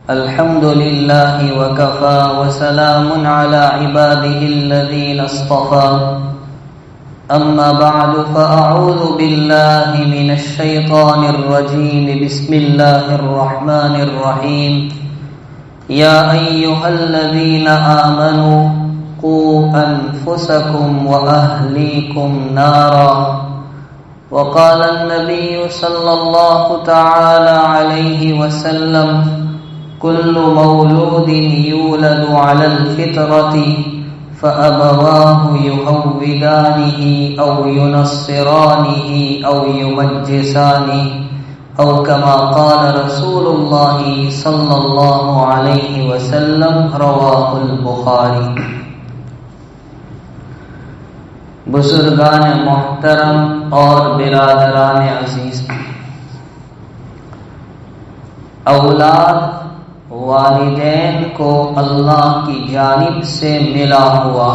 الحمد لله وكفى وسلام على عباده الذين اصطفى أما بعد فأعوذ بالله من الشيطان الرجيم بسم الله الرحمن الرحيم يا أيها الذين آمنوا قوا أنفسكم وأهليكم نارا وقال النبي صلى الله تعالى عليه وسلم كل مولود يولد على الفطرة فأبواه يهودانه أو ينصرانه أو يمجسانه أو كما قال رسول الله صلى الله عليه وسلم رواه البخاري۔ بزرگان محترم اور برادران عزیز، اولاد والدین کو اللہ کی جانب سے ملا ہوا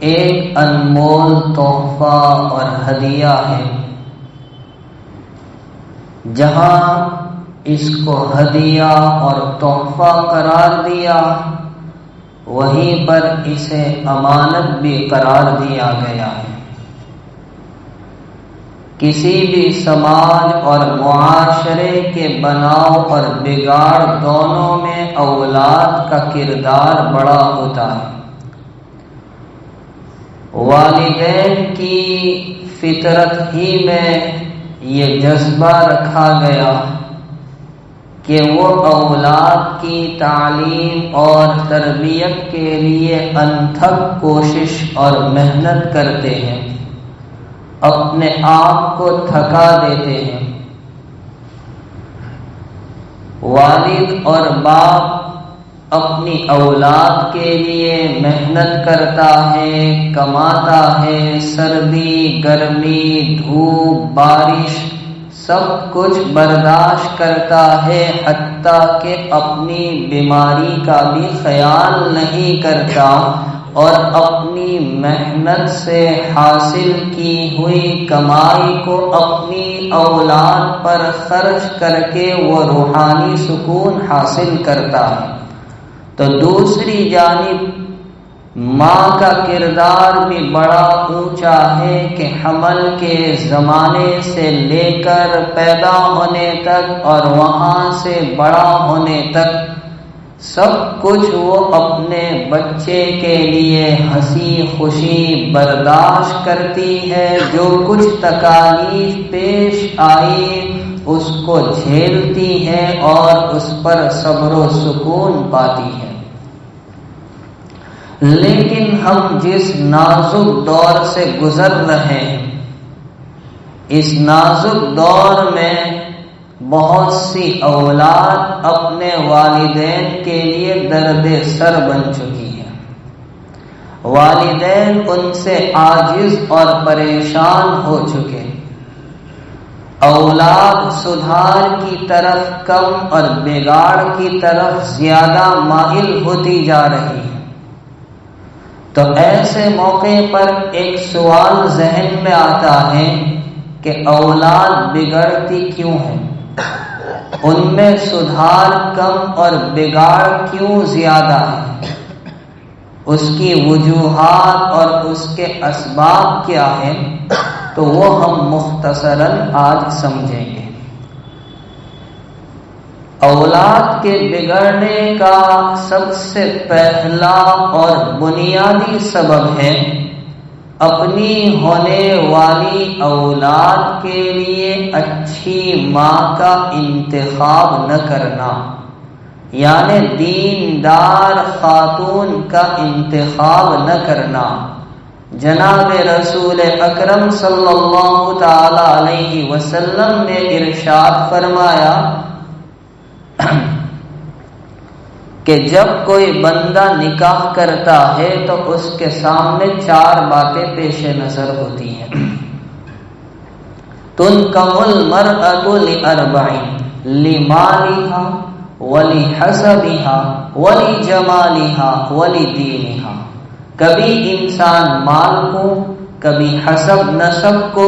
ایک انمول تحفہ اور ہدیہ ہے۔ جہاں اس کو ہدیہ اور تحفہ قرار دیا، وہیں پر اسے امانت بھی قرار دیا گیا ہے۔ کسی بھی سماج اور معاشرے کے بناؤ اور بگاڑ دونوں میں اولاد کا کردار بڑا ہوتا ہے۔ والدین کی فطرت ہی میں یہ جذبہ رکھا گیا کہ وہ اولاد کی تعلیم اور تربیت کے لیے انتھک کوشش اور محنت کرتے ہیں، اپنے آپ کو تھکا دیتے ہیں۔ والد اور باپ اپنی اولاد کے لیے محنت کرتا ہے، کماتا ہے، سردی گرمی دھوپ بارش سب کچھ برداشت کرتا ہے، حتیٰ کہ اپنی بیماری کا بھی خیال نہیں کرتا اور اپنی محنت سے حاصل کی ہوئی کمائی کو اپنی اولاد پر خرچ کر کے وہ روحانی سکون حاصل کرتا ہے۔ تو دوسری جانب ماں کا کردار بھی بڑا اونچا ہے کہ حمل کے زمانے سے لے کر پیدا ہونے تک اور وہاں سے بڑا ہونے تک سب کچھ وہ اپنے بچے کے لیے ہنسی خوشی برداشت کرتی ہے، جو کچھ تکالیف پیش آئی اس کو جھیلتی ہے اور اس پر صبر و سکون پاتی ہے۔ لیکن ہم جس نازک دور سے گزر رہے ہیں، اس نازک دور میں بہت سی اولاد اپنے والدین کے لیے درد سر بن چکی ہے۔ والدین ان سے عاجز اور پریشان ہو چکے، اولاد سدھار کی طرف کم اور بگاڑ کی طرف زیادہ مائل ہوتی جا رہی ہے۔ تو ایسے موقع پر ایک سوال ذہن میں آتا ہے کہ اولاد بگڑتی کیوں ہے؟ ان میں سدھار کم اور بگاڑ کیوں زیادہ ہے؟ اس کی وجوہات اور اس کے اسباب کیا ہیں؟ تو وہ ہم مختصراً آج سمجھیں گے۔ اولاد کے بگڑنے کا سب سے پہلا اور بنیادی سبب ہے اپنی ہونے والی اولاد کے لیے اچھی ماں کا انتخاب نہ کرنا، یعنی دیندار خاتون کا انتخاب نہ کرنا۔ جناب رسول اکرم صلی اللہ تعالی علیہ وسلم نے ارشاد فرمایا کہ جب کوئی بندہ نکاح کرتا ہے تو اس کے سامنے 4 باتیں پیش نظر ہوتی ہیں۔ تنکح المرأة لأربع، لمالها ولحسبها ولجمالها ولدینها۔ کبھی انسان مال کو، کبھی حسب نسب کو،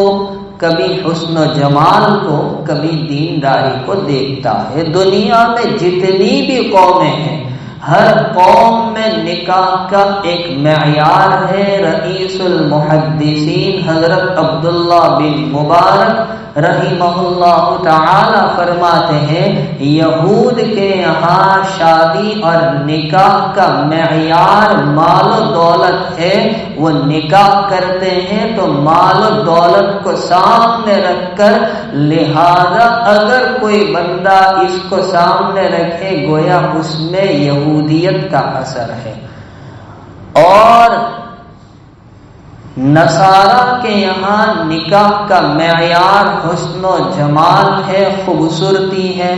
کبھی حسن و جمال کو، کبھی دینداری کو دیکھتا ہے۔ دنیا میں جتنی بھی قومیں ہیں، ہر قوم میں نکاح کا ایک معیار ہے۔ رئیس المحدثین حضرت عبداللہ بن مبارک رحمہ اللہ تعالی فرماتے ہیں، یہود کے یہاں شادی اور نکاح کا معیار مال و دولت ہے۔ وہ نکاح کرتے ہیں تو مال و دولت کو سامنے رکھ کر، لہذا اگر کوئی بندہ اس کو سامنے رکھے گویا اس میں یہودیت کا اثر ہے۔ اور نصارہ کے یہاں نکاح کا معیار حسن و جمال ہے، خوبصورتی ہے،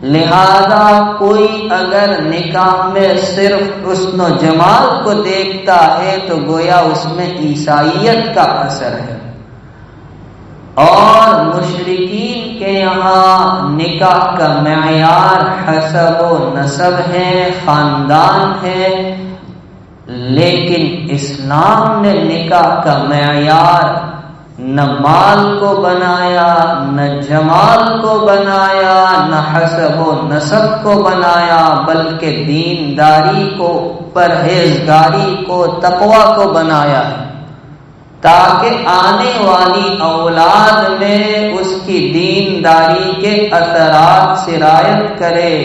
لہذا کوئی اگر نکاح میں صرف حسن و جمال کو دیکھتا ہے تو گویا اس میں عیسائیت کا اثر ہے۔ اور مشرکین کے یہاں نکاح کا معیار حسب و نسب ہے، خاندان ہے، لیکن اسلام نے نکاح کا معیار نہ مال کو بنایا، نہ جمال کو بنایا، نہ حسب و نسب کو بنایا، بلکہ دینداری کو، پرہیزگاری کو، تقوی کو بنایا ہے، تاکہ آنے والی اولاد میں اس کی دینداری کے اثرات سرایت کرے۔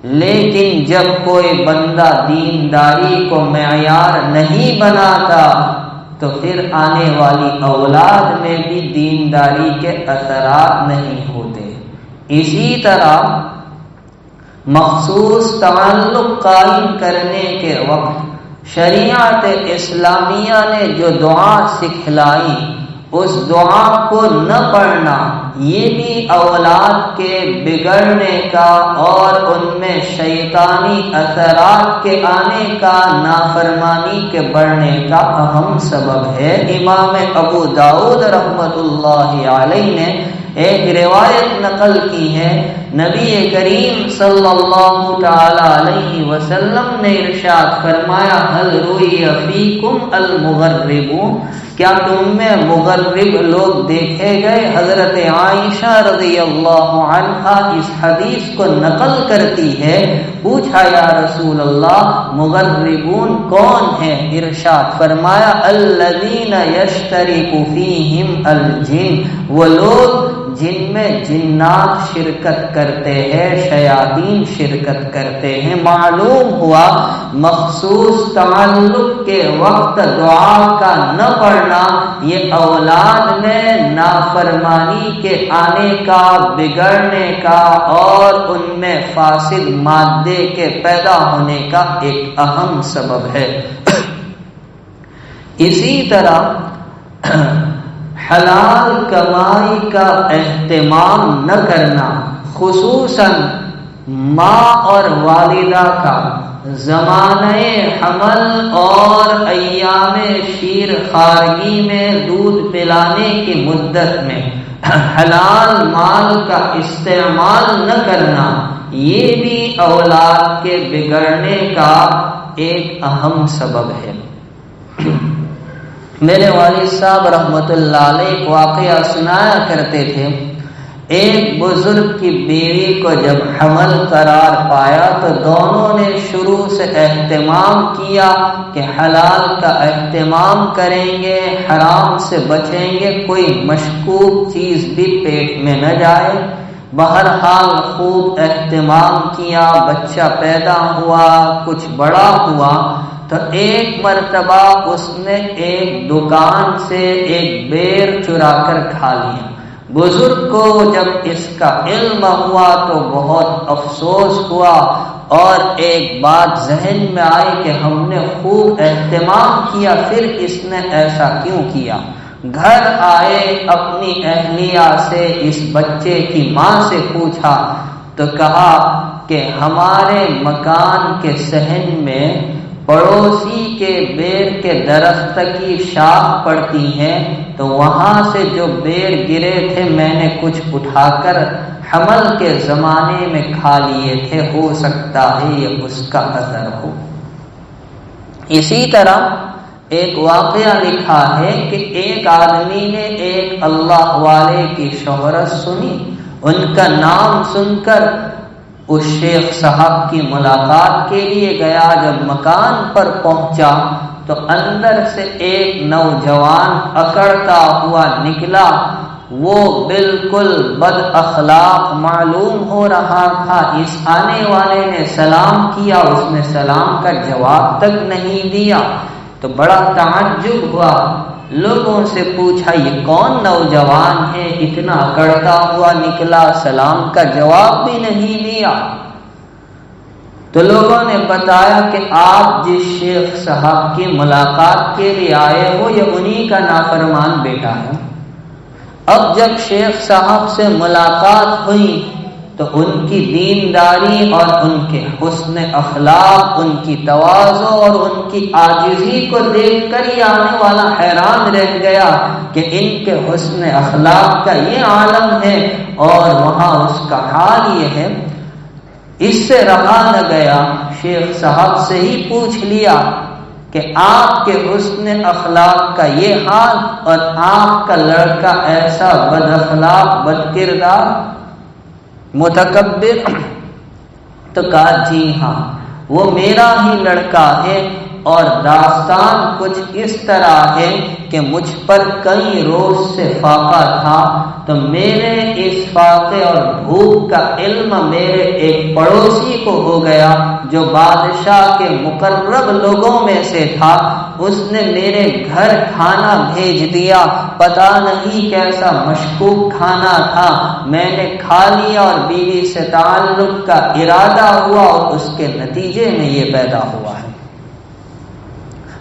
لیکن جب کوئی بندہ دینداری کو معیار نہیں بناتا تو پھر آنے والی اولاد میں بھی دینداری کے اثرات نہیں ہوتے۔ اسی طرح مخصوص تعلق قائم کرنے کے وقت شریعت اسلامیہ نے جو دعا سکھلائی، اس دعا کو نہ پڑھنا یہ بھی اولاد کے بگڑنے کا اور ان میں شیطانی اثرات کے آنے کا، نافرمانی کے بڑھنے کا اہم سبب ہے۔ امام ابو داؤد رحمۃ اللہ علیہ نے ایک روایت نقل کی ہے، نبی کریم صلی اللہ تعالی علیہ وسلم نے ارشاد فرمایا، هل روی فیکم المغربون، کیا تم میں مغرب لوگ دیکھے گئے؟ حضرت عائشہ رضی اللہ عنہا اس حدیث کو نقل کرتی ہے، پوچھا یا رسول اللہ مغربون کون ہیں؟ ارشاد فرمایا، الذین یشترک فیہم الجن، وہ لوگ جن میں جنات شرکت کرتے ہیں، شیاطین شرکت کرتے ہیں۔ معلوم ہوا مخصوص تعلق کے وقت دعا کا نہ پڑھنا یہ اولاد میں نافرمانی کے آنے کا، بگڑنے کا اور ان میں فاسد مادے کے پیدا ہونے کا ایک اہم سبب ہے۔ اسی طرح حلال کمائی کا اہتمام نہ کرنا، خصوصاً ماں اور والدہ کا زمانہ حمل اور ایام شیر خارگی میں دودھ پلانے کی مدت میں حلال مال کا استعمال نہ کرنا، یہ بھی اولاد کے بگڑنے کا ایک اہم سبب ہے۔ میرے والد صاحب رحمت اللہ علیہ واقعہ سنایا کرتے تھے، ایک بزرگ کی بیوی کو جب حمل قرار پایا تو دونوں نے شروع سے اہتمام کیا کہ حلال کا اہتمام کریں گے، حرام سے بچیں گے، کوئی مشکوک چیز بھی پیٹ میں نہ جائے۔ بہرحال خوب اہتمام کیا، بچہ پیدا ہوا، کچھ بڑا ہوا تو ایک مرتبہ اس نے ایک دکان سے ایک بیر چرا کر کھا لیا۔ بزرگ کو جب اس کا علم ہوا تو بہت افسوس ہوا اور ایک بات ذہن میں آئی کہ ہم نے خوب اہتمام کیا، پھر اس نے ایسا کیوں کیا؟ گھر آئے، اپنی اہلیہ سے، اس بچے کی ماں سے پوچھا تو کہا کہ ہمارے مکان کے صحن میں پڑوسی کے بیر کے درخت کی شاخ پڑتی ہے تو وہاں سے جو بیر گرے تھے میں نے کچھ اٹھا کر حمل کے زمانے میں کھا لیے تھے، ہو سکتا ہے یہ اس کا اثر ہو۔ اسی طرح ایک واقعہ لکھا ہے کہ ایک آدمی نے ایک اللہ والے کی شہرت سنی، ان کا نام سن کر اس شیخ صاحب کی ملاقات کے لیے گیا۔ جب مکان پر پہنچا تو اندر سے ایک نوجوان اکڑتا ہوا نکلا، وہ بالکل بد اخلاق معلوم ہو رہا تھا۔ اس آنے والے نے سلام کیا، اس نے سلام کا جواب تک نہیں دیا تو بڑا تعجب ہوا، لوگوں سے پوچھا یہ کون نوجوان ہے، اتنا اکڑتا ہوا نکلا، سلام کا جواب بھی نہیں دیا۔ تو لوگوں نے بتایا کہ آپ جس شیخ صاحب کی ملاقات کے لیے آئے ہو یہ انہی کا نافرمان بیٹا ہے۔ اب جب شیخ صاحب سے ملاقات ہوئی تو ان کی دینداری اور ان کے حسن اخلاق، ان کی تواضع اور ان کی عاجزی کو دیکھ کر یہ آنے والا حیران رہ گیا کہ ان کے حسن اخلاق کا یہ عالم ہے اور وہاں اس کا حال یہ ہے۔ اس سے رہا نہ گیا، شیخ صاحب سے ہی پوچھ لیا کہ آپ کے حسن اخلاق کا یہ حال اور آپ کا لڑکا ایسا بد اخلاق، بد کردار، متکبر؟ تو کہا جی ہاں وہ میرا ہی لڑکا ہے، اور داستان کچھ اس طرح ہے کہ مجھ پر کئی روز سے فاقہ تھا، تو میرے اس فاقے اور بھوک کا علم میرے ایک پڑوسی کو ہو گیا جو بادشاہ کے مقرب لوگوں میں سے تھا، اس نے میرے گھر کھانا بھیج دیا، پتہ نہیں کیسا مشکوک کھانا تھا، میں نے کھا لیا اور بیوی سے تعلق کا ارادہ ہوا اور اس کے نتیجے میں یہ پیدا ہوا ہے۔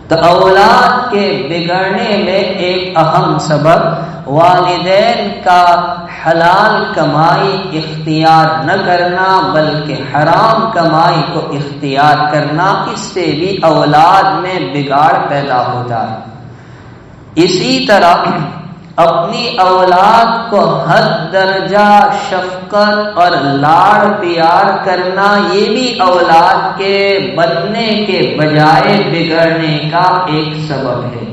تو اولاد کے بگڑنے میں ایک اہم سبب والدین کا حلال کمائی اختیار نہ کرنا بلکہ حرام کمائی کو اختیار کرنا، اس سے بھی اولاد میں بگاڑ پیدا ہوتا ہے۔ اسی طرح اپنی اولاد کو حد درجہ شفقت اور لاڑ پیار کرنا، یہ بھی اولاد کے بننے کے بجائے بگڑنے کا ایک سبب ہے۔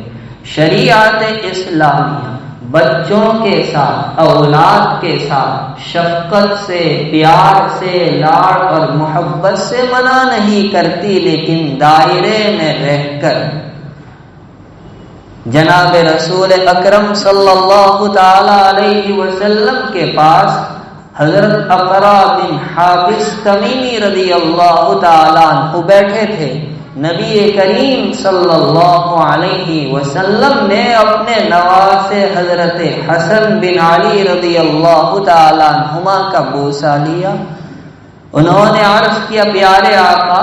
شریعت اسلامیہ بچوں کے ساتھ، اولاد کے ساتھ شفقت سے، پیار سے، لاڑ اور محبت سے منع نہیں کرتی، لیکن دائرے میں رہ کر۔ جناب رسول اکرم صلی اللہ تعالی علیہ وسلم کے پاس حضرت اقرا بن حابس تمیمی رضی اللہ تعالی عنہ بیٹھے تھے۔ نبی کریم صلی اللہ علیہ وسلم نے اپنے نواسے حضرت حسن بن علی رضی اللہ تعالی عنہما کا بوسہ لیا۔ انہوں نے عرض کیا پیارے آقا،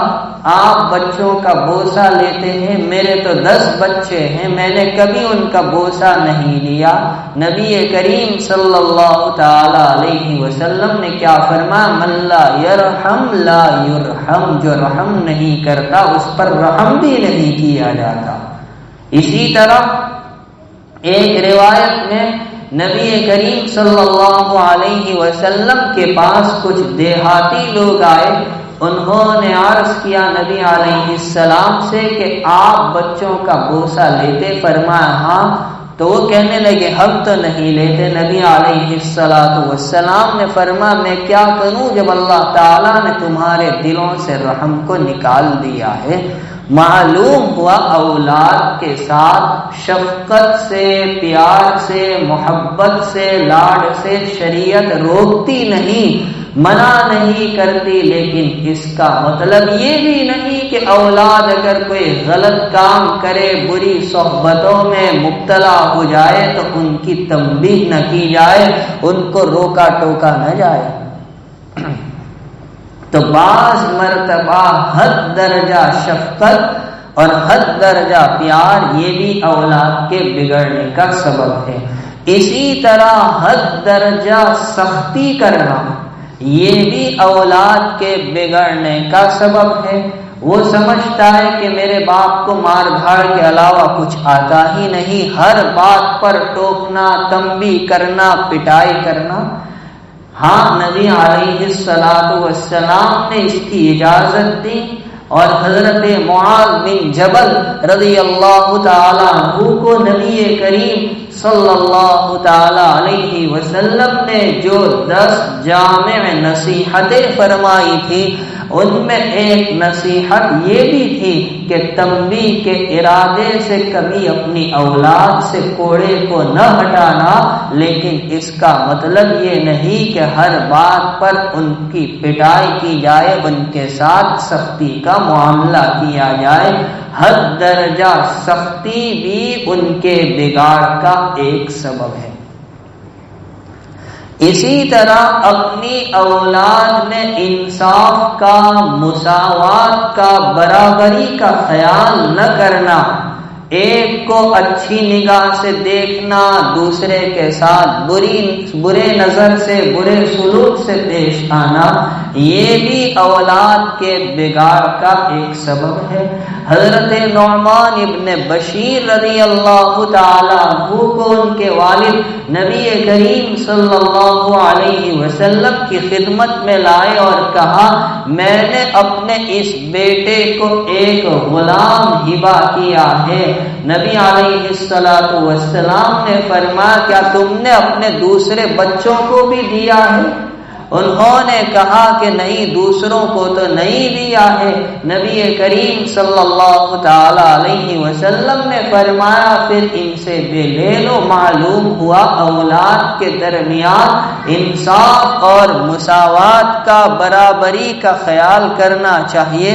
آپ بچوں کا بوسہ لیتے ہیں، میرے تو 10 بچے ہیں، میں نے کبھی ان کا بوسہ نہیں لیا۔ نبی کریم صلی اللہ تعالی علیہ وسلم نے کیا فرمایا؟ من لا یرحم لا یرحم، جو رحم نہیں کرتا اس پر رحم بھی نہیں کیا جاتا۔ اسی طرح ایک روایت میں نبی کریم صلی اللہ علیہ وسلم کے پاس کچھ دیہاتی لوگ آئے، انہوں نے عرض کیا نبی علیہ السلام سے کہ آپ بچوں کا بوسہ لیتے؟ فرمایا ہاں۔ تو وہ کہنے لگے ہم تو نہیں لیتے۔ نبی علیہ السلام نے فرمایا میں کیا کروں جب اللہ تعالیٰ نے تمہارے دلوں سے رحم کو نکال دیا ہے۔ معلوم ہوا اولاد کے ساتھ شفقت سے، پیار سے، محبت سے، لاڑ سے شریعت روکتی نہیں، منع نہیں کرتی، لیکن اس کا مطلب یہ بھی نہیں کہ اولاد اگر کوئی غلط کام کرے، بری صحبتوں میں مبتلا ہو جائے تو ان کی تنبیہ نہ کی جائے، ان کو روکا ٹوکا نہ جائے۔ تو بعض مرتبہ حد درجہ شفقت اور حد درجہ پیار یہ بھی اولاد کے بگڑنے کا سبب ہے۔ اسی طرح حد درجہ سختی کرنا یہ بھی اولاد کے بگڑنے کا سبب ہے۔ وہ سمجھتا ہے کہ میرے باپ کو مار دھاڑ کے علاوہ کچھ آتا ہی نہیں، ہر بات پر ٹوکنا، تنبیہ کرنا، پٹائی کرنا۔ ہاں نبی علیہ السلام نے اس کی اجازت دی اور حضرت معاذ بن جبل رضی اللہ تعالی عنہ کو نبی کریم صلی اللہ تعالی علیہ وسلم نے جو 10 جامع نصیحتیں فرمائی تھی، ان میں ایک نصیحت یہ بھی تھی کہ تنبیہ کے ارادے سے کبھی اپنی اولاد سے کوڑے کو نہ ہٹانا، لیکن اس کا مطلب یہ نہیں کہ ہر بات پر ان کی پٹائی کی جائے، ان کے ساتھ سختی کا معاملہ کیا جائے۔ حد درجہ سختی بھی ان کے بگاڑ کا ایک سبب ہے۔ اسی طرح اپنی اولاد میں انصاف کا، مساوات کا، برابری کا خیال نہ کرنا، ایک کو اچھی نگاہ سے دیکھنا، دوسرے کے ساتھ برے نظر سے، برے سلوک سے پیش آنا، یہ بھی اولاد کے بگاڑ کا ایک سبب ہے۔ حضرت نعمان ابن بشیر رضی اللہ تعالی عنہ کو ان کے والد نبی کریم صلی اللہ علیہ وسلم کی خدمت میں لائے اور کہا، میں نے اپنے اس بیٹے کو ایک غلام ہبہ کیا ہے۔ نبی علیہ السلام نے فرمایا، کیا تم نے اپنے دوسرے بچوں کو بھی دیا ہے؟ انہوں نے کہا کہ نہیں، دوسروں کو تو نہیں دیا ہے۔ نبی کریم صلی اللہ تعالی علیہ وسلم نے فرمایا، پھر ان سے بھی لے لو۔ معلوم ہوا اولاد کے درمیان انصاف اور مساوات کا، برابری کا خیال کرنا چاہیے۔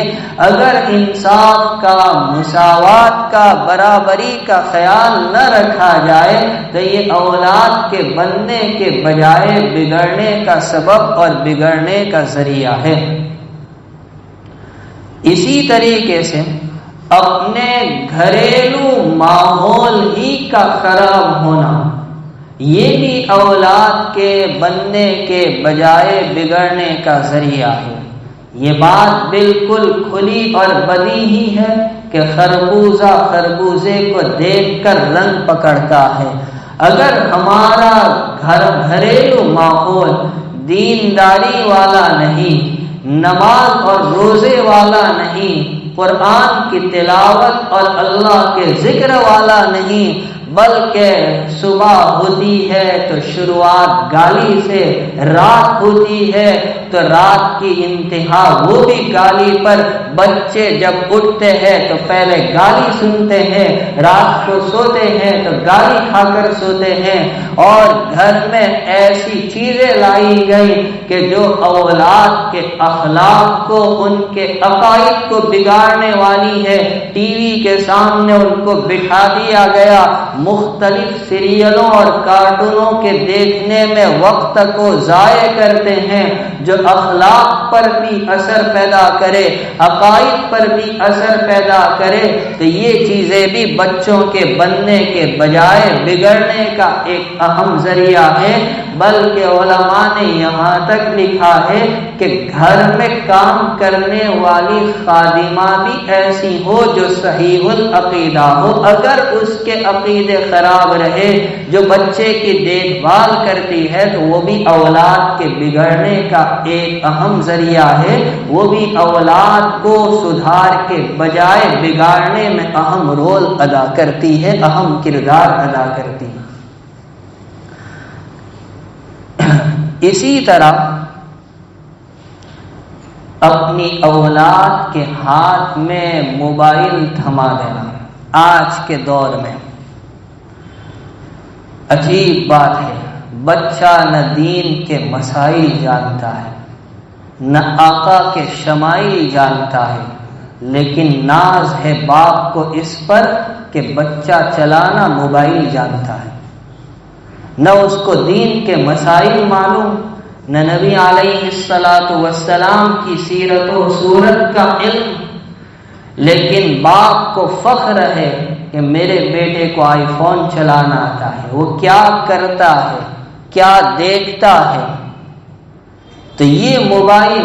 اگر انصاف کا، مساوات کا، برابری کا خیال نہ رکھا جائے تو یہ اولاد کے بننے کے بجائے بگڑنے کا سبب اور بگڑنے کا ذریعہ ہے۔ اسی طریقے سے اپنے گھریلو ماحول ہی کا خراب ہونا، یہ بھی اولاد کے بننے کے بجائے بگڑنے کا ذریعہ ہے۔ یہ بات بالکل کھلی اور بدیہی ہے کہ خربوزہ خربوزے کو دیکھ کر رنگ پکڑتا ہے۔ اگر ہمارا گھریلو ماحول دینداری والا نہیں، نماز اور روزے والا نہیں، قرآن کی تلاوت اور اللہ کے ذکر والا نہیں، بلکہ صبح ہوتی ہے تو شروعات گالی سے، رات ہوتی ہے تو رات کی انتہا وہ بھی گالی پر، بچے جب اٹھتے ہیں تو پہلے گالی سنتے ہیں، رات کو سوتے ہیں تو گالی کھا کر سوتے ہیں، اور گھر میں ایسی چیزیں لائی گئی کہ جو اولاد کے اخلاق کو، ان کے عقائد کو بگاڑنے والی ہے۔ ٹی وی کے سامنے ان کو بٹھا دیا گیا، مختلف سیریلوں اور کارٹونوں کے دیکھنے میں وقت کو ضائع کرتے ہیں، جو اخلاق پر بھی اثر پیدا کرے، عقائد پر بھی اثر پیدا کرے، تو یہ چیزیں بھی بچوں کے بننے کے بجائے بگڑنے کا ایک اہم ذریعہ ہے۔ بلکہ علماء نے یہاں تک لکھا ہے کہ گھر میں کام کرنے والی خادمہ بھی ایسی ہو جو صحیح العقیدہ ہو، اگر اس کے عقیدے خراب رہے، جو بچے کی دیکھ بھال کرتی ہے، تو وہ بھی اولاد کے بگڑنے کا ایک اہم ذریعہ ہے، وہ بھی اولاد کو سدھار کے بجائے بگاڑنے میں اہم رول ادا کرتی ہے، اہم کردار ادا کرتی ہے۔ اسی طرح اپنی اولاد کے ہاتھ میں موبائل تھما دینا آج کے دور میں عجیب بات ہے۔ بچہ نہ دین کے مسائل جانتا ہے، نہ آقا کے شمائل جانتا ہے، لیکن ناز ہے باپ کو اس پر کہ بچہ چلانا موبائل جانتا ہے۔ نہ اس کو دین کے مسائل معلوم، نہ نبی علیہ السلام کی سیرت و صورت کا علم، لیکن باپ کو فخر ہے کہ میرے بیٹے کو آئی فون چلانا آتا ہے، وہ کیا کرتا ہے، کیا دیکھتا ہے۔ تو یہ موبائل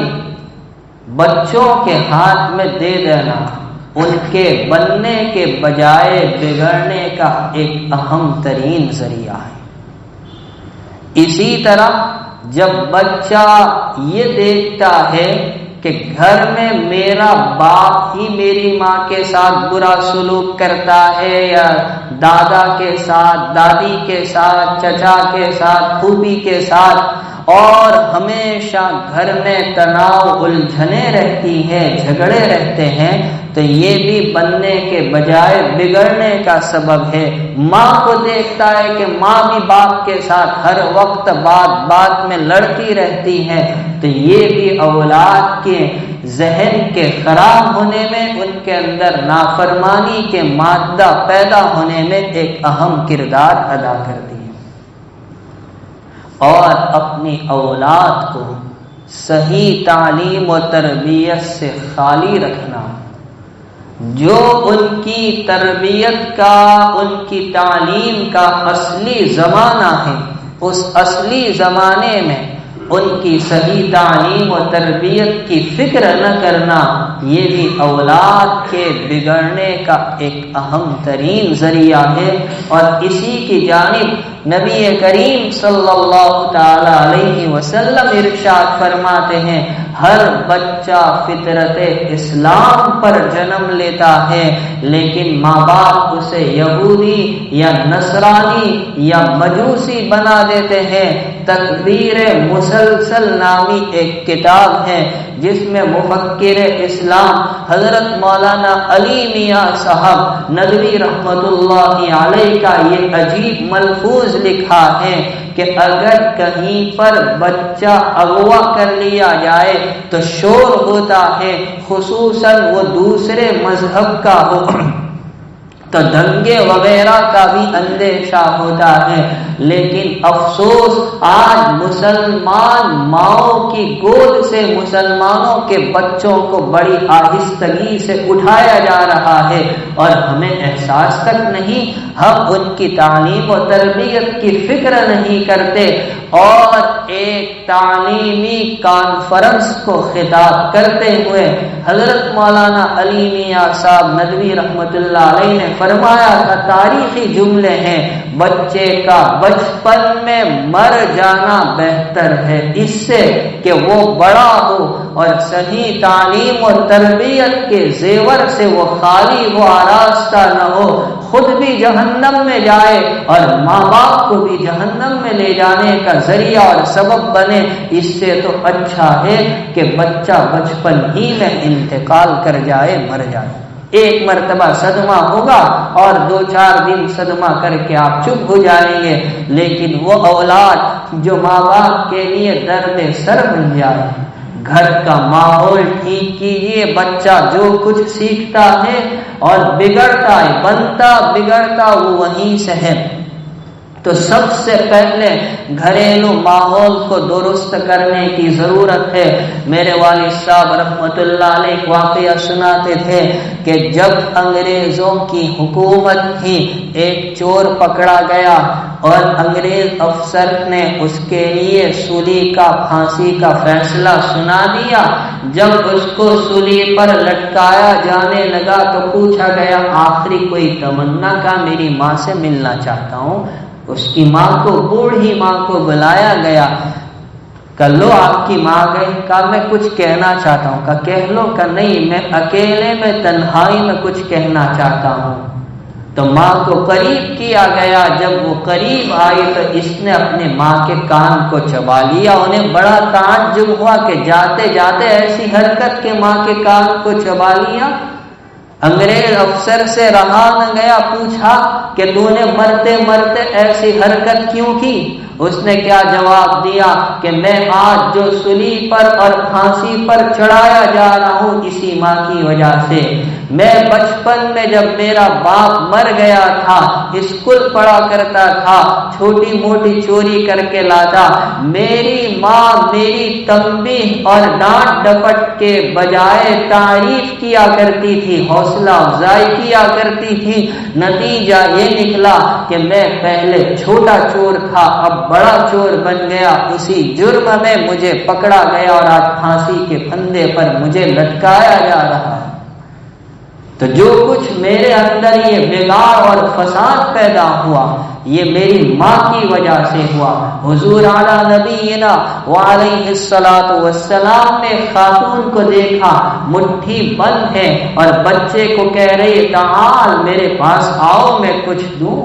بچوں کے ہاتھ میں دے دینا ان کے بننے کے بجائے بگڑنے کا ایک اہم ترین ذریعہ ہے۔ اسی طرح جب بچہ یہ دیکھتا ہے کہ گھر میں میرا باپ ہی میری ماں کے ساتھ برا سلوک کرتا ہے یا دادا کے ساتھ، دادی کے ساتھ، چچا کے ساتھ، پھوپھی کے ساتھ، اور ہمیشہ گھر میں تناؤ، الجھنیں رہتی ہیں، جھگڑے رہتے ہیں، تو یہ بھی بننے کے بجائے بگڑنے کا سبب ہے۔ ماں کو دیکھتا ہے کہ ماں بھی باپ کے ساتھ ہر وقت بات میں لڑتی رہتی ہے، تو یہ بھی اولاد کے ذہن کے خراب ہونے میں، ان کے اندر نافرمانی کے مادہ پیدا ہونے میں ایک اہم کردار ادا کرتی ہے۔ اور اپنی اولاد کو صحیح تعلیم و تربیت سے خالی رکھنا، جو ان کی تربیت کا، ان کی تعلیم کا اصلی زمانہ ہے، اس اصلی زمانے میں ان کی صحیح تعلیم و تربیت کی فکر نہ کرنا، یہ بھی اولاد کے بگڑنے کا ایک اہم ترین ذریعہ ہے۔ اور اسی کی جانب نبی کریم صلی اللہ تعالی علیہ وسلم ارشاد فرماتے ہیں، ہر بچہ فطرت اسلام پر جنم لیتا ہے، لیکن ماں باپ اسے یہودی یا نصرانی یا مجوسی بنا دیتے ہیں۔ تکبیر مسلسل نامی ایک کتاب ہے جس میں مفکر اسلام حضرت مولانا علی میاں صاحب ندوی رحمت اللہ علیہ کا یہ عجیب ملفوظ لکھا ہے کہ اگر کہیں پر بچہ اغوا کر لیا جائے تو شور ہوتا ہے، خصوصاً وہ دوسرے مذہب کا ہو تو دنگے وغیرہ کا بھی اندیشہ ہوتا ہے، لیکن افسوس آج مسلمان ماؤں کی گود سے مسلمانوں کے بچوں کو بڑی آہستگی سے اٹھایا جا رہا ہے، اور ہمیں احساس تک نہیں، ہم ان کی تعلیم و تربیت کی فکر نہیں کرتے۔ اور ایک تعلیمی کانفرنس کو خطاب کرتے ہوئے حضرت مولانا علی میاں صاحب ندوی رحمت اللہ علیہ نے فرمایا تھا، تاریخی جملے ہیں، بچے کا بچپن میں مر جانا بہتر ہے اس سے کہ وہ بڑا ہو اور صحیح تعلیم و تربیت کے زیور سے وہ خالی و آراستہ نہ ہو، خود بھی جہنم میں جائے اور ماں باپ کو بھی جہنم میں لے جانے کا ذریعہ اور سبب بنے۔ اس سے تو اچھا ہے کہ بچہ بچپن ہی میں انتقال کر جائے، مر جائے۔ ایک مرتبہ صدمہ ہوگا اور 2-4 دن صدمہ کر کے آپ چپ ہو جائیں گے، لیکن وہ اولاد جو ماں باپ کے لیے درد سر بن جائے۔ گھر کا ماحول ٹھیک کیجیے، بچہ جو کچھ سیکھتا ہے اور بگڑتا ہے، بنتا بگڑتا وہ وہیں سے ہے۔ تو سب سے پہلے گھریلو ماحول کو درست کرنے کی ضرورت ہے۔ میرے والد صاحب رحمت اللہ علیہ ایک واقعہ سناتے تھے کہ جب انگریزوں کی حکومت تھی، ایک چور پکڑا گیا اور انگریز افسر نے اس کے لیے سولی کا، پھانسی کا فیصلہ سنا دیا۔ جب اس کو سولی پر لٹکایا جانے لگا تو پوچھا گیا، آخری کوئی تمنا کا؟ میری ماں سے ملنا چاہتا ہوں۔ اس کی ماں کو، بوڑھی ماں کو بلایا گیا، کہ لو آپ کی ماں گئی، کہا میں کچھ کہنا چاہتا ہوں، کہا کہہ لو، کہ نہیں میں اکیلے میں تنہائی میں کچھ کہنا چاہتا ہوں۔ تو ماں کو قریب کیا گیا، جب وہ قریب آئی تو اس نے اپنے ماں کے کان کو چبا لیا۔ انہیں بڑا تعجب ہوا کہ جاتے جاتے ایسی حرکت کہ ماں کے کان کو چبا لیا۔ انگریز افسر سے رہا نہ گیا، پوچھا کہ تو نے مرتے مرتے ایسی حرکت کیوں کی؟ اس نے کیا جواب دیا کہ میں آج جو سولی پر اور پھانسی پر چڑھایا جا رہا ہوں اسی ماں کی وجہ سے۔ میں بچپن میں جب میرا باپ مر گیا تھا، اسکول پڑھا کرتا تھا، چھوٹی موٹی چوری کر کے لاتا، میری ماں میری تنبیہ اور ڈانٹ ڈپٹ کے بجائے تعریف کیا کرتی تھی، حوصلہ افزائی کیا کرتی تھی۔ نتیجہ یہ نکلا کہ میں پہلے چھوٹا چور تھا، اب بڑا چور بن گیا، اسی جرم میں مجھے پکڑا گیا اور آج پھانسی کے پھندے پر مجھے لٹکایا جا رہا ہے۔ تو جو کچھ میرے اندر یہ بگاڑ اور فساد پیدا ہوا، یہ میری ماں کی وجہ سے ہوا۔ حضور اعلیٰ نبینا وعلیہ الصلوۃ والسلام نے خاتون کو دیکھا، مٹھی بند ہے اور بچے کو کہہ رہی تعال میرے پاس آؤ میں کچھ دوں۔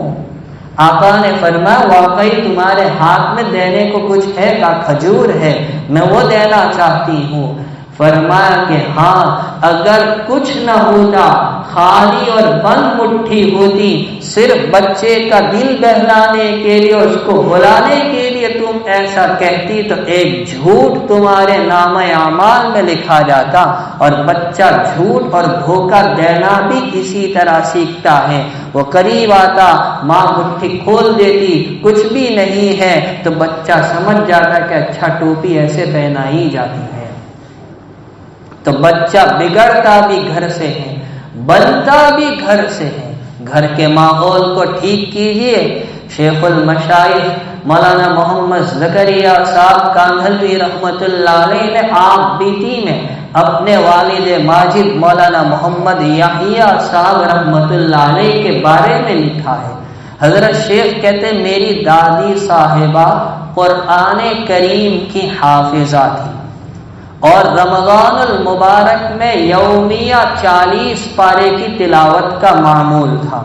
آقا نے فرمایا واقعی تمہارے ہاتھ میں دینے کو کچھ ہے کا کھجور ہے، میں وہ دینا چاہتی ہوں۔ فرمایا کہ ہاں اگر کچھ نہ ہوتا، خالی اور بند مٹھی ہوتی، صرف بچے کا دل بہلانے کے لیے، اس کو بلانے کے لیے تم ایسا کہتی تو ایک جھوٹ تمہارے نام اعمال میں لکھا جاتا۔ اور بچہ جھوٹ اور دھوکہ دینا بھی اسی طرح سیکھتا ہے۔ وہ قریب آتا، ماں مٹھی کھول دیتی، کچھ بھی نہیں ہے تو بچہ سمجھ جاتا کہ اچھا ٹوپی ایسے پہنائی جاتی ہے۔ تو بچہ بگڑتا بھی گھر سے ہے، بنتا بھی گھر سے ہے۔ گھر کے ماحول کو ٹھیک کیجئے۔ شیخ المشائخ مولانا محمد زکریا صاحب کاندھلوی رحمت اللہ علیہ نے آپ بیتی میں اپنے والد ماجد مولانا محمد یحییٰ صاحب رحمت اللہ علیہ کے بارے میں لکھا ہے۔ حضرت شیخ کہتے میری دادی صاحبہ قرآن کریم کی حافظہ تھی اور رمضان المبارک میں یومیہ 40 پارے کی تلاوت کا معمول تھا۔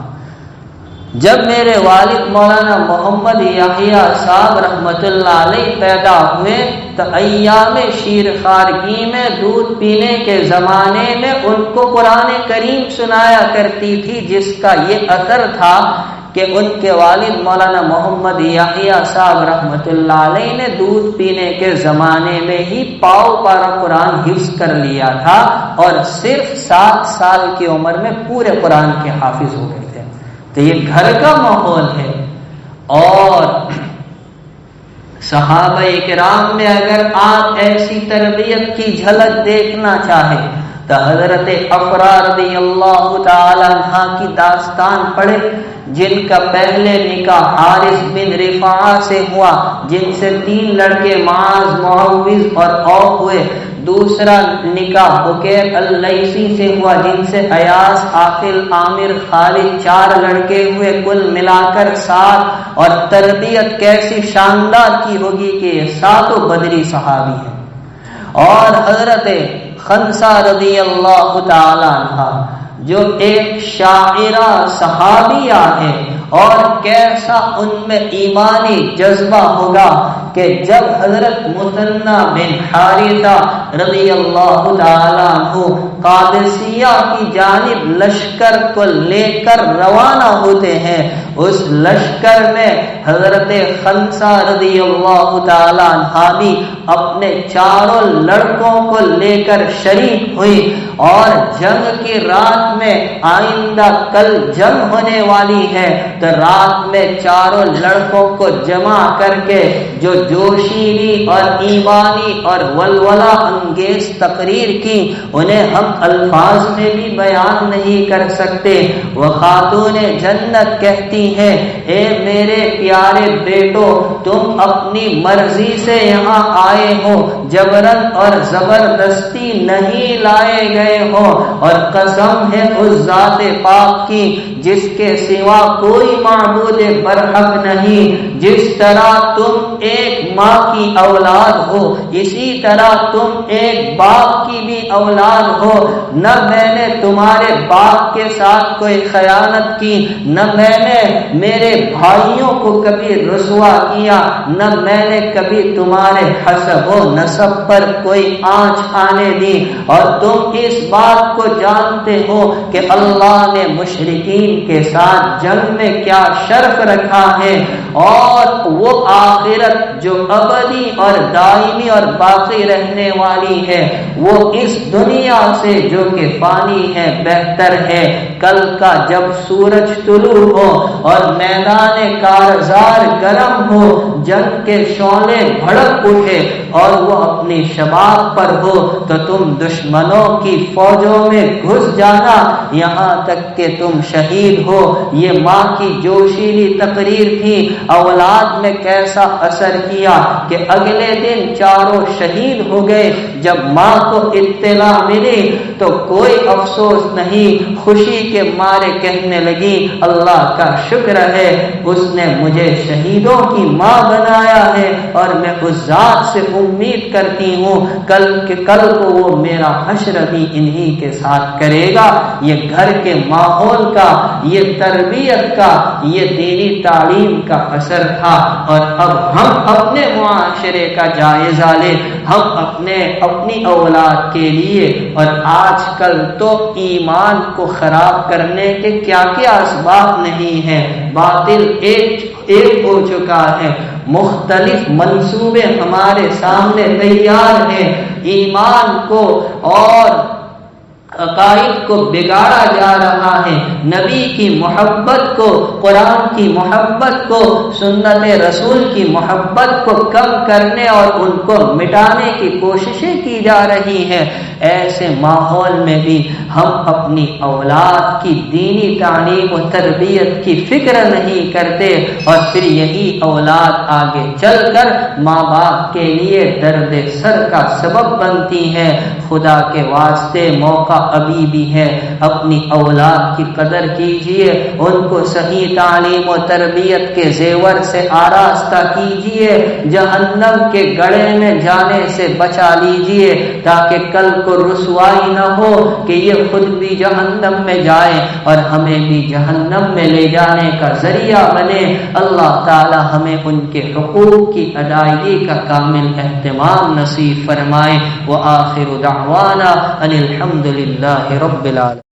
جب میرے والد مولانا محمد یحییٰ صاحب رحمت اللہ علیہ پیدا ہوئے تو ایام شیر خارگی میں دودھ پینے کے زمانے میں ان کو قرآن کریم سنایا کرتی تھی، جس کا یہ اثر تھا کہ ان کے والد مولانا محمد یحییٰ صاحب رحمت اللہ علیہ نے دودھ پینے کے زمانے میں ہی پاؤ پارا قرآن حفظ کر لیا تھا اور صرف 7 سال کی عمر میں پورے قرآن کے حافظ ہو گئے تھے۔ تو یہ گھر کا ماحول ہے۔ اور صحابہ کرام میں اگر آپ ایسی تربیت کی جھلک دیکھنا چاہیں تو حضرت افرا رضی اللہ تعالی عنہ کی داستان پڑھے، جن کا پہلے نکاح حارث بن رفاعہ سے ہوا، جن سے 3 لڑکے معاذ، معوذ اور اوف ہوئے۔ دوسرا نکاح بکیر اللیثی سے ہوا، جن سے ایاس، عاقل، عامر، خالد 4 لڑکے ہوئے، کل ملا کر 7۔ اور تربیت کیسی شاندار کی ہوگی کہ یہ 7 بدری صحابی ہیں۔ اور حضرت خنسہ رضی اللہ تعالی عنہ جو ایک شاعرہ صحابیہ ہے، اور کیسا ان میں ایمانی جذبہ ہوگا کہ جب حضرت مثنى بن حارثہ رضی اللہ تعالی عنہ قادسیہ کی جانب لشکر کو لے کر روانہ ہوتے ہیں، اس لشکر میں حضرت خنسہ رضی اللہ تعالی عنہ بھی اپنے 4 لڑکوں کو لے کر شریک ہوئی۔ اور جنگ کی رات میں آئندہ کل جنگ ہونے والی ہے تو رات میں 4 لڑکوں کو جمع کر کے جو جوشیلی اور ایمانی اور ولولہ انگیز تقریر کی، انہیں ہم الفاظ میں بھی بیان نہیں کر سکتے۔ وہ خاتون جنت کہتی ہیں اے میرے پیارے بیٹو، تم اپنی مرضی سے یہاں آئے ہو، جبرن اور زبردستی نہیں لائے گئے ہو، اور قسم ہے اس ذات پاک کی جس کے سوا کوئی معبود برحق نہیں، جس طرح تم ایک ماں کی اولاد ہو اسی طرح تم ایک باپ کی بھی اولاد ہو۔ نہ میں نے تمہارے باپ کے ساتھ کوئی خیانت کی، نہ میں نے میرے بھائیوں کو کبھی رسوا کیا، نہ میں نے کبھی تمہارے حسب و نسب پر کوئی آنچ آنے دی۔ اور تم اس بات کو جانتے ہو کہ اللہ نے مشرکین کے ساتھ جنگ میں کیا شرف رکھا ہے، اور وہ آخرت جو ابدی اور دائمی اور باقی رہنے والی ہے وہ اس دنیا سے جو کہ فانی ہے بہتر ہے۔ کل کا جب سورج طلوع ہو اور میدان کارزار گرم ہو جنگ کے شعلے بھڑک اٹھے اور وہ اپنی شباب پر ہو تو تم دشمنوں کی فوجوں میں گھس جانا یہاں تک کہ تم شہید ہو۔ یہ ماں کی جوشیلی تقریر تھی۔ اولاد میں کیسا اثر کیا کہ اگلے دن چاروں شہید ہو گئے۔ جب ماں کو اطلاع ملی تو کوئی افسوس نہیں، خوشی کے مارے کہنے لگی اللہ کا شکر ہے اس نے مجھے شہیدوں کی ماں بنایا ہے، اور میں اس ذات سے امید کرتی ہوں کل کو وہ میرا حشر بھی انہی کے ساتھ کرے گا۔ یہ گھر کے ماحول کا، یہ تربیت کا، یہ دینی تعلیم کا اثر تھا۔ اور اب ہم اپنے معاشرے کا جائزہ لیں، ہم اپنی اولاد کے لیے، اور آج کل تو ایمان کو خراب کرنے کے کیا کیا اسباب نہیں ہیں، باطل ایک ہو چکا ہے، مختلف منصوبے ہمارے سامنے تیار ہیں، ایمان کو اور عقائد کو بگاڑا جا رہا ہے، نبی کی محبت کو، قرآن کی محبت کو، سنت رسول کی محبت کو کم کرنے اور ان کو مٹانے کی کوششیں کی جا رہی ہیں۔ ایسے ماحول میں بھی ہم اپنی اولاد کی دینی تعلیم و تربیت کی فکر نہیں کرتے، اور پھر یہی اولاد آگے چل کر ماں باپ کے لیے درد سر کا سبب بنتی ہے۔ خدا کے واسطے موقع ابھی بھی ہے، اپنی اولاد کی قدر کیجئے، ان کو صحیح تعلیم و تربیت کے زیور سے آراستہ کیجئے، جہنم کے گڑھے میں جانے سے بچا لیجئے تاکہ کل کو رسوائی نہ ہو کہ یہ خود بھی جہنم میں جائے اور ہمیں بھی جہنم میں لے جانے کا ذریعہ بنے۔ اللہ تعالی ہمیں ان کے حقوق کی ادائیگی کا کامل اہتمام نصیب فرمائے۔ وآخر دعوانا ان الحمد للہ رب العالمین۔